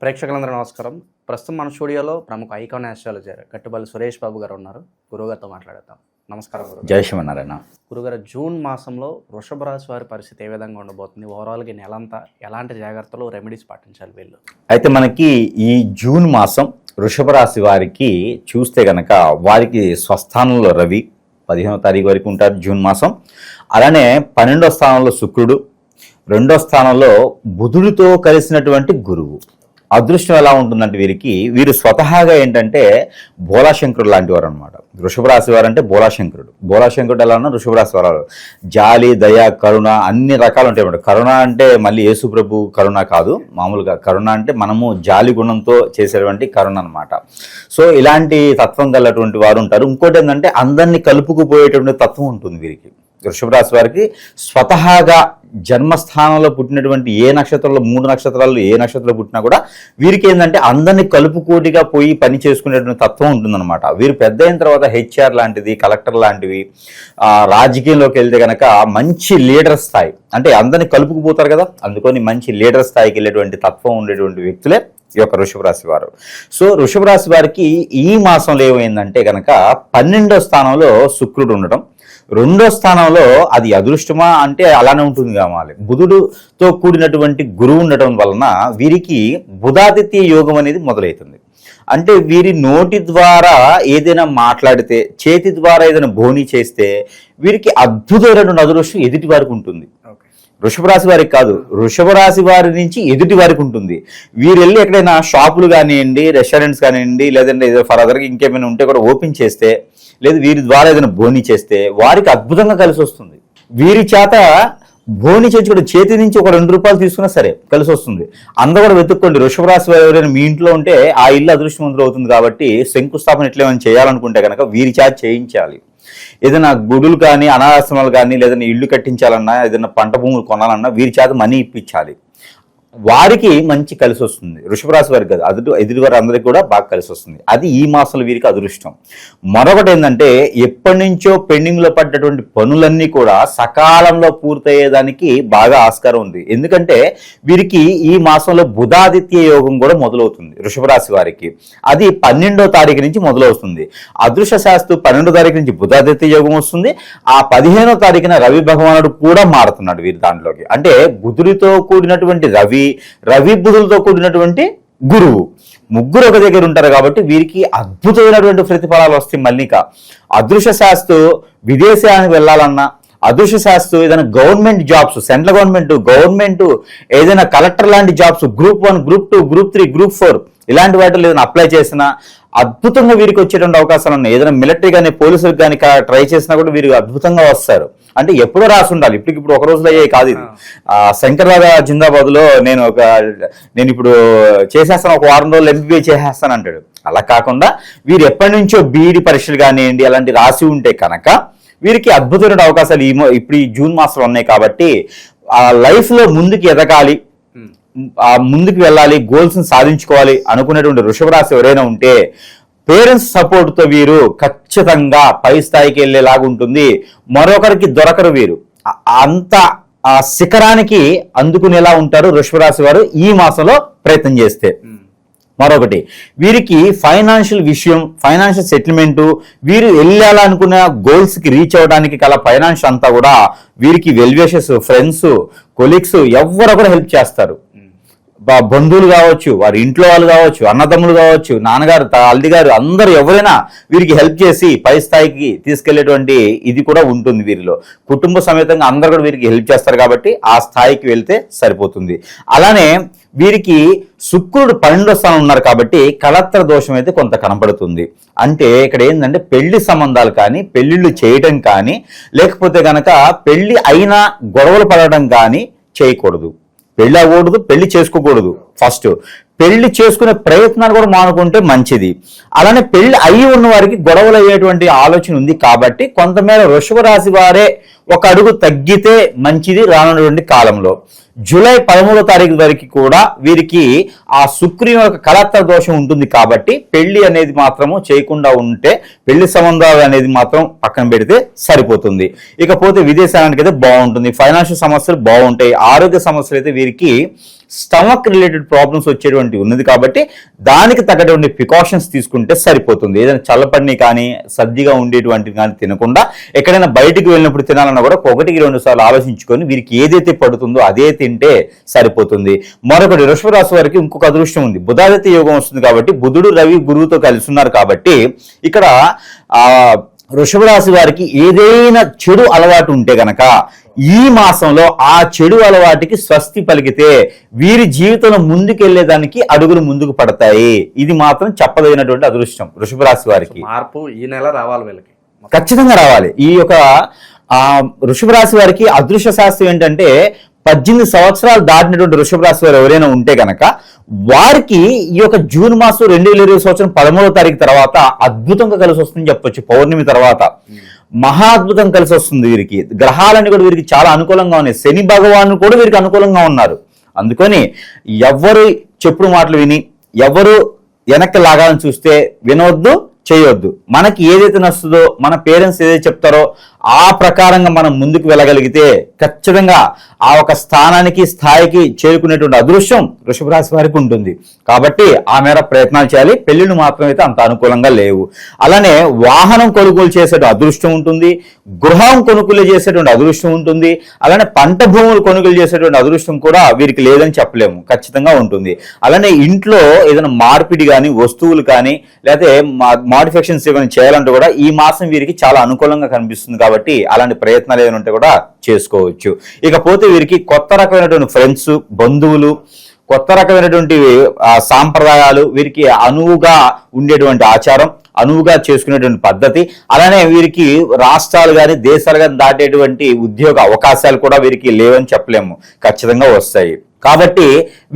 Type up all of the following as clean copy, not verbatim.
ప్రేక్షకులందరూ నమస్కారం. ప్రస్తుతం మన స్టూడియోలో ప్రముఖ ఐకాన్ ఆస్ట్రాలజర్ కట్టుబల్లి సురేష్ బాబు గారు ఉన్నారు. గురుగారితో మాట్లాడతాం. నమస్కారం గురుగారు. జై శ్రీమన్నారాయణ. గురుగారు, జూన్ మాసంలో వృషభ రాశి వారి పరిస్థితి ఏ విధంగా ఉండబోతుంది? ఓవరాల్గా నెలంతా ఎలాంటి జాగ్రత్తలు రెమెడీస్ పాటించాలి వీళ్ళు? అయితే మనకి ఈ జూన్ మాసం వృషభ రాశి వారికి చూస్తే గనక వారికి స్వస్థానంలో రవి 15వ తారీఖు వరకు ఉంటారు జూన్ మాసం. అలానే 12వ స్థానంలో శుక్రుడు, 2వ స్థానంలో బుధుడితో కలిసినటువంటి గురువు. అదృష్టం ఎలా ఉంటుందంటే వీరు స్వతహాగా ఏంటంటే బోలాశంకరుడు లాంటి వారు అనమాట. వృషభ రాశి వారు అంటే బోలాశంకరుడు ఎలా ఉన్నా వృషభ రాశి వారు జాలి, దయ, కరుణ అన్ని రకాలు ఉంటాయి అన్నమాట. కరుణ అంటే మళ్ళీ యేసు ప్రభు కరుణ కాదు, మామూలుగా కరుణ అంటే మనము జాలి గుణంతో చేసేటువంటి కరుణ అనమాట. సో ఇలాంటి తత్వం గలటువంటి వారు ఉంటారు. ఇంకోటి ఏంటంటే అందరినీ కలుపుకుపోయేటువంటి తత్వం ఉంటుంది వీరికి. వృషభ రాశి వారికి స్వతహాగా జన్మస్థానంలో పుట్టినటువంటి ఏ నక్షత్రంలో 3 నక్షత్రాల్లో ఏ నక్షత్రంలో పుట్టినా కూడా వీరికి ఏంటంటే అందరినీ కలుపుకోటిగా పోయి పని చేసుకునేటువంటి తత్వం ఉంటుందన్నమాట. వీరు పెద్ద అయిన తర్వాత హెచ్ఆర్ లాంటిది, కలెక్టర్ లాంటివి, రాజకీయంలోకి వెళ్తే కనుక మంచి లీడర్ స్థాయి, అంటే అందరినీ కలుపుకుపోతారు కదా, అందుకని మంచి లీడర్ స్థాయికి వెళ్ళేటువంటి తత్వం ఉండేటువంటి వ్యక్తులే ఈ యొక్క వృషభ రాశి వారు. సో వృషభ రాశి వారికి ఈ మాసంలో ఏమైందంటే కనుక 12వ స్థానంలో శుక్రుడు ఉండటం, 2వ స్థానంలో అది అదృష్టమా అంటే అలానే ఉంటుంది కావాలి, బుధుడుతో కూడినటువంటి గురువు ఉండటం వలన వీరికి బుధాదిత్య యోగం అనేది మొదలవుతుంది. అంటే వీరి నోటి ద్వారా ఏదైనా మాట్లాడితే, చేతి ద్వారా ఏదైనా బోని చేస్తే వీరికి అద్భుతమైనటువంటి అదృష్టం ఎదుటి వారికి ఉంటుంది. వృషభ రాశి వారికి కాదు, వృషభ రాశి వారి నుంచి ఎదుటి వారికి ఉంటుంది. వీరు వెళ్ళి ఎక్కడైనా షాపులు కానివ్వండి, రెస్టారెంట్స్ కానివ్వండి, లేదంటే ఏదో ఫర్దర్గా ఇంకేమైనా ఉంటే కూడా ఓపెన్ చేస్తే, లేదు వీరి ద్వారా ఏదైనా బోని చేస్తే వారికి అద్భుతంగా కలిసి వస్తుంది. వీరి చేత బోని చేయించుకోవడం, చేతి నుంచి ఒక 2 రూపాయలు తీసుకున్నా సరే కలిసి వస్తుంది. అందరూ కూడా వెతుక్కోండి. వృషభ రాశి వారు ఎవరైనా మీ ఇంట్లో ఉంటే ఆ ఇల్లు అదృష్టవంతులు అవుతుంది. కాబట్టి శంకుస్థాపన ఇట్లా ఏమైనా చేయాలనుకుంటే కనుక వీరి చేత చేయించాలి. ఏదైనా గుడులు కానీ, అనాథాశ్రమాలు కానీ, లేదన్నా ఇల్లు కట్టించాలన్నా, ఏదైనా పంట భూములు కొనాలన్నా వీరి చేత మనీ ఇప్పించాలి. వారికి మంచి కలిసి వస్తుంది. వృషభ రాశి వారికి కాదు, ఎదుటి వారి అందరికీ కూడా బాగా కలిసి వస్తుంది. అది ఈ మాసంలో వీరికి అదృష్టం. మరొకటి ఏంటంటే ఎప్పటి నుంచో పెండింగ్లో పడ్డటువంటి పనులన్నీ కూడా సకాలంలో పూర్తయ్యేదానికి బాగా ఆస్కారం ఉంది. ఎందుకంటే వీరికి ఈ మాసంలో బుధాదిత్య యోగం కూడా మొదలవుతుంది వృషభ రాశి వారికి. అది 12వ తారీఖు నుంచి మొదలవుతుంది. అదృష్ట శాస్త్రం 12వ తారీఖు నుంచి బుధాదిత్య యోగం వస్తుంది. ఆ 15వ తారీఖున రవి భగవానుడు కూడా మారుతున్నాడు వీరి దాంట్లోకి. అంటే బుధుడితో కూడినటువంటి రవి బుధులతో కూడినటువంటి గురువు, ముగ్గురు ఒక దగ్గర ఉంటారు. కాబట్టి వీరికి అద్భుతమైనటువంటి ప్రతిఫలాలు వస్తాయి. మల్లిక అదృశ్య శాస్త్రం విదేశానికి వెళ్ళాలన్నా, అదృశ్య శాస్త్రం ఏదైనా గవర్నమెంట్ జాబ్స్, సెంట్రల్ గవర్నమెంట్ ఏదైనా కలెక్టర్ లాంటి jobs, group 1, group 2, group 3, group 4 ఇలాంటి వాటిలో ఏదైనా అప్లై చేసినా అద్భుతంగా వీరికి వచ్చేటువంటి అవకాశాలు ఉన్నాయి. ఏదైనా మిలిటరీ కానీ, పోలీసులకు కానీ ట్రై చేసినా కూడా వీరికి అద్భుతంగా వస్తారు. అంటే ఎప్పుడో రాసి ఉండాలి, ఇప్పుడు ఒక రోజులో అయ్యే కాదు ఇది. శంకర్రాజా జిందాబాద్ లో నేను ఇప్పుడు చేసేస్తాను, ఒక వారం రోజులు ఎంబీబీఏ చేసేస్తాను అంటాడు. అలా కాకుండా వీరు ఎప్పటి నుంచో బీఈడి పరీక్షలు కానివ్వండి అలాంటి రాసి ఉంటే కనుక వీరికి అద్భుతమైన అవకాశాలు ఇప్పుడు ఈ జూన్ మాసంలో ఉన్నాయి. కాబట్టి ఆ లైఫ్ లో ముందుకు ఎదగాలి, ముందుకు వెళ్ళాలి, గోల్స్ని సాధించుకోవాలి అనుకునేటువంటి వృషభ రాశి ఎవరైనా ఉంటే పేరెంట్స్ సపోర్ట్తో వీరు ఖచ్చితంగా పై స్థాయికి వెళ్ళేలాగా ఉంటుంది. మరొకరికి దొరకరు. వీరు అంత ఆ శిఖరానికి అందుకునేలా ఉంటారు వృషభ రాశి వారు ఈ మాసంలో ప్రయత్నం చేస్తే. మరొకటి వీరికి ఫైనాన్షియల్ విషయం, ఫైనాన్షియల్ సెటిల్మెంటు, వీరు వెళ్ళాలనుకున్న గోల్స్కి రీచ్ అవ్వడానికి గల ఫైనాన్స్ అంతా కూడా వీరికి వెల్విషర్స్, ఫ్రెండ్స్, కొలీగ్స్ ఎవరు కూడా హెల్ప్ చేస్తారు. బంధువులు కావచ్చు, వారి ఇంట్లో వాళ్ళు కావచ్చు, అన్నదమ్ములు కావచ్చు, నాన్నగారు, అల్లిగారు, అందరూ ఎవరైనా వీరికి హెల్ప్ చేసి పై స్థాయికి తీసుకెళ్లేటువంటి ఇది కూడా ఉంటుంది వీరిలో. కుటుంబ సమేతంగా అందరూ కూడా వీరికి హెల్ప్ చేస్తారు. కాబట్టి ఆ స్థాయికి వెళ్తే సరిపోతుంది. అలానే వీరికి శుక్రుడు 12వ స్థానం ఉన్నారు. కాబట్టి కలత్ర దోషం అయితే కొంత కనపడుతుంది. అంటే ఇక్కడ ఏంటంటే పెళ్లి సంబంధాలు కానీ, పెళ్లిళ్ళు చేయటం కానీ, లేకపోతే కనుక పెళ్లి అయినా గొడవలు పడడం కానీ చేయకూడదు. పెళ్లి అవ్వకూడదు, పెళ్లి చేసుకోకూడదు. ఫస్ట్ పెళ్లి చేసుకునే ప్రయత్నాలు కూడా మానుకుంటే మంచిది. అలానే పెళ్లి అయ్యి ఉన్న వారికి గొడవలు అయ్యేటువంటి ఆలోచన ఉంది. కాబట్టి కొంతమేర వృషభ రాశి వారే ఒక అడుగు తగ్గితే మంచిది రానున్నటువంటి కాలంలో. జూలై 13వ తారీఖు వరకు కూడా వీరికి ఆ శుక్రుని యొక్క కలత్ర దోషం ఉంటుంది కాబట్టి పెళ్లి అనేది మాత్రము చేయకుండా ఉంటే, పెళ్లి సంబంధాలు అనేది మాత్రం పక్కన పెడితే సరిపోతుంది. ఇకపోతే విదేశానికి అయితే బాగుంటుంది, ఫైనాన్షియల్ సమస్యలు బాగుంటాయి, ఆరోగ్య సమస్యలు అయితే వీరికి స్టమక్ రిలేటెడ్ ప్రాబ్లమ్స్ వచ్చేటువంటి ఉన్నది కాబట్టి దానికి తగ్గటువంటి ప్రికాషన్స్ తీసుకుంటే సరిపోతుంది. ఏదైనా చల్లపడిని కానీ సర్దిగా ఉండేటువంటివి కానీ తినకుండా, ఎక్కడైనా బయటికి వెళ్ళినప్పుడు తినాలన్నా కూడా 1-2 సార్లు ఆలోచించుకొని వీరికి ఏదైతే పడుతుందో అదే తింటే సరిపోతుంది. మరొకటి, వృషభ రాశి వారికి ఇంకొక అదృష్టం ఉంది, బుధాదిత్య యోగం వస్తుంది కాబట్టి బుధుడు రవి గురువుతో కలిసి ఉన్నారు కాబట్టి ఇక్కడ వృషభ రాశి వారికి ఏదైనా చెడు అలవాటు ఉంటే గనక ఈ మాసంలో ఆ చెడు అలవాటుకి స్వస్తి పలికితే వీరి జీవితంలో ముందుకెళ్లేదానికి అడుగులు ముందుకు పడతాయి. ఇది మాత్రం చెప్పదగినటువంటి అదృష్టం వృషభ రాశి వారికి. మార్పు ఈ నెల రావాలి, వీళ్ళకి ఖచ్చితంగా రావాలి. ఈ యొక్క వృషభ రాశి వారికి అదృష్ట శాస్త్రం ఏంటంటే 18 సంవత్సరాలు దాటినటువంటి వృషభ రాశి వారు ఎవరైనా ఉంటే గనక వారికి ఈ యొక్క జూన్ మాసం 2020 సంవత్సరం 13వ తారీఖు తర్వాత అద్భుతంగా కలిసి వస్తుందని చెప్పొచ్చు. పౌర్ణమి తర్వాత మహా అద్భుతం కలిసి వస్తుంది వీరికి. గ్రహాలన్నీ కూడా వీరికి చాలా అనుకూలంగా ఉన్నాయి. శని భగవాను కూడా వీరికి అనుకూలంగా ఉన్నారు. అందుకని ఎవరు చెప్పుడు మాటలు విని ఎవరు వెనక్కి లాగాలని చూస్తే వినవద్దు, చేయొద్దు. మనకి ఏదైతే నచ్చుతుందో, మన పేరెంట్స్ ఏదైతే చెప్తారో ఆ ప్రకారంగా మనం ముందుకు వెళ్ళగలిగితే ఖచ్చితంగా ఆ ఒక స్థానానికి స్థాయికి చేరుకునేటువంటి అదృష్టం వృషభ రాశి వారికి ఉంటుంది. కాబట్టి ఆ మేర ప్రయత్నాలు చేయాలి. పెళ్లిళ్ళు మాత్రమైతే అంత అనుకూలంగా లేవు. అలానే వాహనం కొనుగోలు చేసే అదృష్టం ఉంటుంది, గృహం కొనుగోలు చేసేటువంటి అదృష్టం ఉంటుంది, అలానే పంట భూములు కొనుగోలు చేసేటువంటి అదృష్టం కూడా వీరికి లేదని చెప్పలేము, ఖచ్చితంగా ఉంటుంది. అలానే ఇంట్లో ఏదైనా మార్పిడి కానీ వస్తువులు కానీ లేకపోతే మాడిఫికేషన్స్ ఏమైనా చేయాలంటే కూడా ఈ మాసం వీరికి చాలా అనుకూలంగా కనిపిస్తుంది. కాబట్టి అలాంటి ప్రయత్నాలు ఏమైనా ఉంటే కూడా చేసుకోవచ్చు. ఇకపోతే వీరికి కొత్త రకమైనటువంటి ఫ్రెండ్స్, బంధువులు, కొత్త రకమైనటువంటి సాంప్రదాయాలు, వీరికి అనువుగా ఉండేటువంటి ఆచారం, అనువుగా చేసుకునేటువంటి పద్ధతి, అలానే వీరికి రాష్ట్రాలు కానీ దేశాలు కానీ దాటేటువంటి ఉద్యోగ అవకాశాలు కూడా వీరికి లేవని చెప్పలేము, ఖచ్చితంగా వస్తాయి. కాబట్టి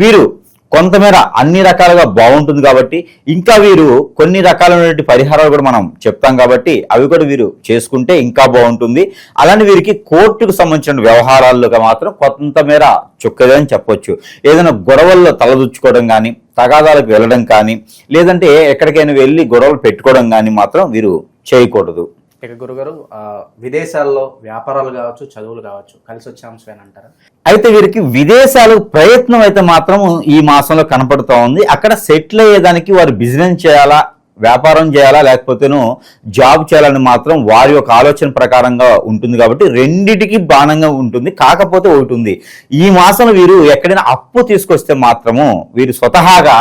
వీరు కొంతమేర అన్ని రకాలుగా బాగుంటుంది. కాబట్టి ఇంకా వీరు కొన్ని రకాలైనటువంటి పరిహారాలు కూడా మనం చెప్తాం కాబట్టి అవి కూడా వీరు చేసుకుంటే ఇంకా బాగుంటుంది. అలానే వీరికి కోర్టుకు సంబంధించిన వ్యవహారాల్లో మాత్రం కొంతమేర చుక్కదని చెప్పొచ్చు. ఏదైనా గొడవల్లో తలదూర్చుకోవడం కానీ, తగాదాలకు వెళ్ళడం కానీ, లేదంటే ఎక్కడికైనా వెళ్ళి గొడవలు పెట్టుకోవడం కానీ మాత్రం వీరు చేయకూడదు. ఇక గురుగారు, విదేశాల్లో వ్యాపారాలు కావచ్చు, చదువులు కావచ్చు, కలిసి వచ్చే అంశం అంటారా? అయితే వీరికి విదేశాలు ప్రయత్నం అయితే మాత్రం ఈ మాసంలో కనపడుతూ ఉంది. అక్కడ సెటిల్ అయ్యేదానికి వారు బిజినెస్ చేయాలా, వ్యాపారం చేయాలా, లేకపోతేనో జాబ్ చేయాలని మాత్రం వారి యొక్క ఆలోచన ప్రకారంగా ఉంటుంది. కాబట్టి రెండిటికి బాణంగా ఉంటుంది. కాకపోతే ఒకటి ఉంది, ఈ మాసంలో వీరు ఎక్కడైనా అప్పు తీసుకొస్తే మాత్రము వీరు స్వతహాగా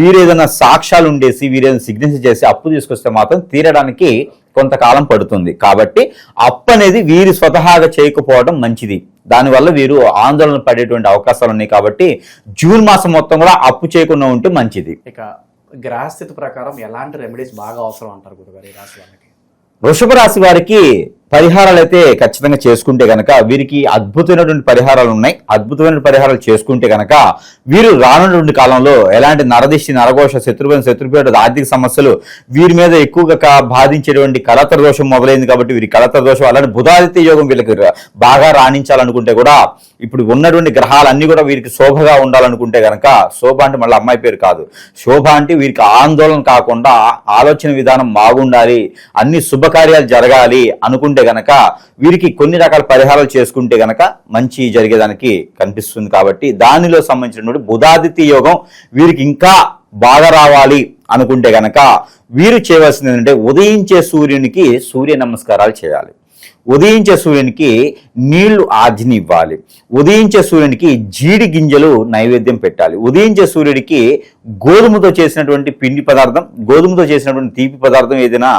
వీరు ఏదైనా సాక్ష్యాలు ఉండేసి వీరు ఏదైనా సిగ్నేచర్ చేసి అప్పు తీసుకొస్తే మాత్రం తీరడానికి కొంతకాలం పడుతుంది. కాబట్టి అప్పు అనేది వీరు స్వతహాగా చేయకపోవడం మంచిది. దానివల్ల వీరు ఆందోళన పడేటువంటి అవకాశాలు ఉన్నాయి. కాబట్టి జూన్ మాసం మొత్తం కూడా అప్పు చేయకుండా ఉంటే మంచిది. ఇక గ్రహస్థితి ప్రకారం ఎలాంటి రెమెడీస్ బాగా అవసరం అంటారు గురుగారు ఈ రాశి వాళ్ళకి? వృషభ రాశి వారికి పరిహారాలు అయితే ఖచ్చితంగా చేసుకుంటే గనక వీరికి అద్భుతమైనటువంటి పరిహారాలు ఉన్నాయి. అద్భుతమైన పరిహారాలు చేసుకుంటే గనక వీరు రానున్నటువంటి కాలంలో ఎలాంటి నరదిష్టి, నరఘోష, శత్రుపీడ, ఆర్థిక సమస్యలు వీరి మీద ఎక్కువగా బాధించేటువంటి కలత్ర దోషం మొదలైంది. కాబట్టి వీరి కలత్ర దోషం, అలాంటి బుధాదిత్య యోగం వీళ్ళకి బాగా రాణించాలనుకుంటే కూడా ఇప్పుడు ఉన్నటువంటి గ్రహాలన్నీ కూడా వీరికి శోభగా ఉండాలనుకుంటే గనక, శోభ అంటే మళ్ళీ అమ్మాయి పేరు కాదు, శోభ అంటే వీరికి ఆందోళన కాకుండా ఆలోచన విధానం బాగుండాలి, అన్ని శుభకార్యాలు జరగాలి అనుకుంటే గనక వీరికి కొన్ని రకాల పరిహారాలు చేసుకుంటే గనక మంచి జరిగేదానికి కనిపిస్తుంది. కాబట్టి దానిలో సంబంధించినటువంటి బుధాదిత్య యోగం వీరికి ఇంకా బాగా రావాలి అనుకుంటే గనక వీరు చేయవలసింది ఏంటంటే ఉదయించే సూర్యునికి సూర్య నమస్కారాలు చేయాలి. ఉదయించే సూర్యునికి నీళ్లు ఆజ్ని ఇవ్వాలి. ఉదయించే సూర్యునికి జీడి గింజలు నైవేద్యం పెట్టాలి. ఉదయించే సూర్యుడికి గోధుమతో చేసినటువంటి పిండి పదార్థం, గోధుమతో చేసినటువంటి తీపి పదార్థం ఏదైనా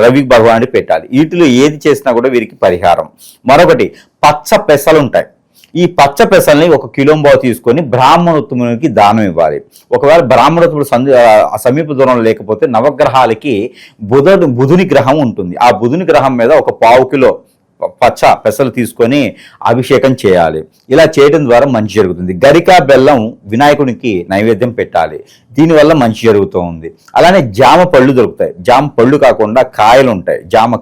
రవి భగవానుడికి పెట్టాలి. వీటిలో ఏది చేసినా కూడా వీరికి పరిహారం. మరొకటి, పచ్చ పెసలు ఉంటాయి. ఈ పచ్చ పెసల్ని 1 కిలోంబావు తీసుకొని బ్రాహ్మణోత్తమునికి దానం ఇవ్వాలి. ఒకవేళ బ్రాహ్మణోత్తముడు సమీప దూరంలో లేకపోతే నవగ్రహాలకి బుధుని గ్రహం ఉంటుంది. ఆ బుధుని గ్రహం మీద 1 పావు కిలో పచ్చ పెసలు తీసుకొని అభిషేకం చేయాలి. ఇలా చేయడం ద్వారా మంచి జరుగుతుంది. గరిక బెల్లం వినాయకునికి నైవేద్యం పెట్టాలి, దీనివల్ల మంచి జరుగుతూ ఉంది. అలానే జామ పళ్ళు దొరుకుతాయి, జామ పళ్ళు కాకుండా కాయలు ఉంటాయి, జామ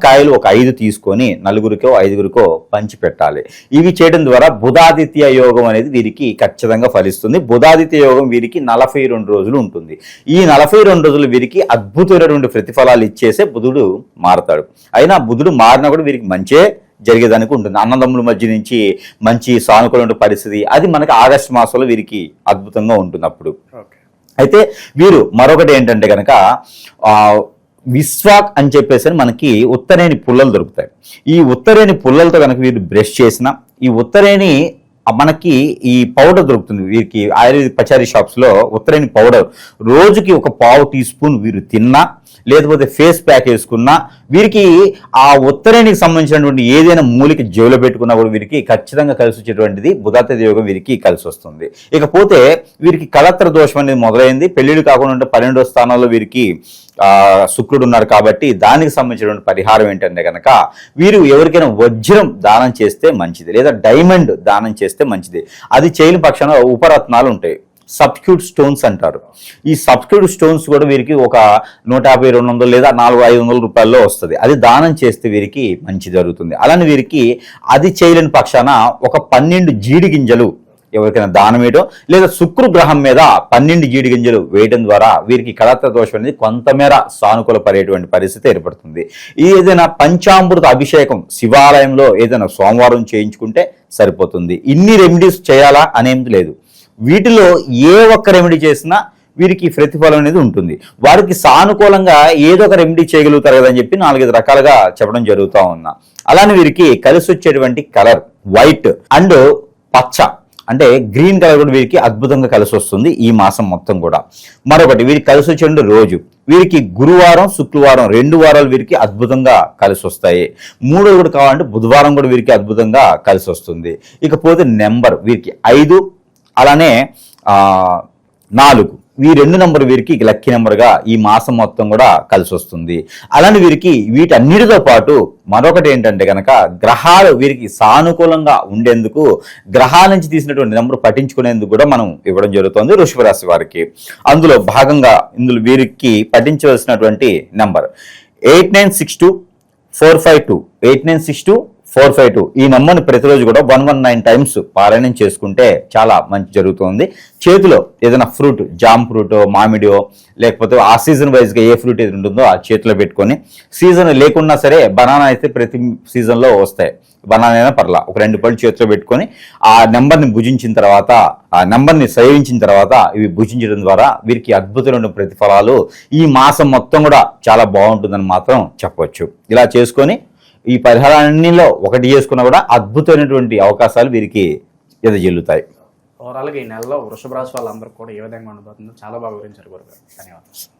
కాయలు ఒక 5 తీసుకొని 4కో 5కో పంచి పెట్టాలి. ఇవి చేయడం ద్వారా బుధాదిత్య యోగం అనేది వీరికి ఖచ్చితంగా ఫలిస్తుంది. బుధాదిత్య యోగం వీరికి 42 రోజులు ఉంటుంది. ఈ 42 రోజులు వీరికి అద్భుతమైనటువంటి ప్రతిఫలాలు ఇచ్చేసే బుధుడు మారతాడు. అయినా బుధుడు మారినా కూడా వీరికి మంచే జరిగేదానికి ఉంటుంది. అన్నదమ్ముల మధ్య నుంచి మంచి సానుకూల పరిస్థితి అది మనకి ఆగస్టు మాసంలో వీరికి అద్భుతంగా ఉంటుంది. అప్పుడు అయితే వీరు మరొకటి ఏంటంటే కనుక విశ్వాక్ అని చెప్పేసి మనకి ఉత్తరేణి పుల్లలు దొరుకుతాయి. ఈ ఉత్తరేణి పుల్లలతో కనుక వీరు బ్రష్ చేసిన, ఈ ఉత్తరేణి మనకి ఈ పౌడర్ దొరుకుతుంది వీరికి ఆయుర్వేదిక్ పచారీ షాప్స్లో. ఉత్తరేణి పౌడర్ రోజుకి ఒక పావు టీ స్పూన్ వీరు తిన్నా, లేకపోతే ఫేస్ ప్యాక్ వేసుకున్నా వీరికి ఆ ఉత్తరేణికి సంబంధించినటువంటి ఏదైనా మూలిక జేబులో పెట్టుకున్నా కూడా వీరికి ఖచ్చితంగా కలిసి వచ్చేటువంటిది బుధాదిత్య యోగం వీరికి కలిసి వస్తుంది. ఇకపోతే వీరికి కళత్ర దోషం అనేది మొదలైంది. పెళ్లిళ్ళు కాకుండా 12వ స్థానంలో వీరికి శుక్రుడు ఉన్నారు కాబట్టి దానికి సంబంధించినటువంటి పరిహారం ఏంటంటే కనుక వీరు ఎవరికైనా వజ్రం దానం చేస్తే మంచిది, లేదా డైమండ్ దానం చేస్తే మంచిది. అది చేయని పక్షాన ఉపరత్నాలు ఉంటాయి, సబ్స్టిట్యూట్ స్టోన్స్ అంటారు. ఈ సబ్స్టిట్యూట్ స్టోన్స్ కూడా వీరికి ఒక 150-200 లేదా 400-500 రూపాయల్లో వస్తుంది. అది దానం చేస్తే వీరికి మంచి జరుగుతుంది. అలానే వీరికి అది చేయలేని పక్షాన ఒక 12 జీడి గింజలు ఎవరికైనా దానం వేయడం, లేదా శుక్రగ్రహం మీద 12 జీడి గింజలు వేయడం ద్వారా వీరికి కళత్ర దోషం అనేది కొంతమేర సానుకూల పడేటువంటి పరిస్థితి ఏర్పడుతుంది. ఏదైనా పంచామృత అభిషేకం శివాలయంలో ఏదైనా సోమవారం చేయించుకుంటే సరిపోతుంది. ఇన్ని రెమెడీస్ చేయాలా అనేది లేదు. వీటిలో ఏ ఒక్క రెమెడీ చేసినా వీరికి ప్రతిఫలం అనేది ఉంటుంది. వారికి సానుకూలంగా ఏదో ఒక రెమెడీ చేయగలుగుతారు కదని చెప్పి 4-5 రకాలుగా చెప్పడం జరుగుతూ ఉన్నా. అలానే వీరికి కలిసి వచ్చేటువంటి కలర్ వైట్ అండ్ పచ్చ అంటే గ్రీన్ కలర్ కూడా వీరికి అద్భుతంగా కలిసి వస్తుంది ఈ మాసం మొత్తం కూడా. మరొకటి వీరికి కలిసి వచ్చే రోజు వీరికి గురువారం శుక్రవారం 2 వారాలు వీరికి అద్భుతంగా కలిసి వస్తాయి. 3వ కూడా కావాలంటే బుధవారం కూడా వీరికి అద్భుతంగా కలిసి వస్తుంది. ఇకపోతే నెంబర్ వీరికి 5 అలానే 4 ఈ 2 నెంబర్ వీరికి లక్కీ నెంబర్గా ఈ మాసం మొత్తం కూడా కలిసి వస్తుంది. అలానే వీరికి వీటన్నిటితో పాటు మరొకటి ఏంటంటే కనుక గ్రహాలు వీరికి సానుకూలంగా ఉండేందుకు గ్రహాల నుంచి తీసినటువంటి నెంబర్ పఠించుకునేందుకు కూడా మనం ఇవ్వడం జరుగుతుంది వృషభ రాశి వారికి. అందులో భాగంగా ఇందులో వీరికి పఠించవలసినటువంటి నెంబర్ 8962-452 8962-452 ఈ నెంబర్ని ప్రతిరోజు కూడా 119 టైమ్స్ పారాయణం చేసుకుంటే చాలా మంచి జరుగుతుంది. చేతిలో ఏదైనా ఫ్రూట్, జామ్ ఫ్రూట్, మామిడియో, లేకపోతే ఆ సీజన్ వైజ్గా ఏ ఫ్రూట్ ఏది ఉంటుందో ఆ చేతిలో పెట్టుకొని, సీజన్ లేకున్నా సరే బనానా అయితే ప్రతి సీజన్లో వస్తాయి, బనానా అయినా పర్లా, ఒక 2 పళ్ళు చేతిలో పెట్టుకొని ఆ నెంబర్ని భుజించిన తర్వాత, ఆ నెంబర్ని సేవించిన తర్వాత ఇవి భుజించడం ద్వారా వీరికి అద్భుతమైన ప్రతిఫలాలు ఈ మాసం మొత్తం కూడా చాలా బాగుంటుందని మాత్రం చెప్పవచ్చు. ఇలా చేసుకొని ఈ పరిహారాన్నిలో ఒకటి చేసుకున్నా కూడా అద్భుతమైనటువంటి అవకాశాలు వీరికి ఎదజల్లుతాయి. ఓవరాల్గా ఈ నెలలో వృషభ రాశి వాళ్ళందరూ కూడా ఏ విధంగా ఉండబోతుందో చాలా బాగా వివరించారు గురుగారు. ధన్యవాదాలు.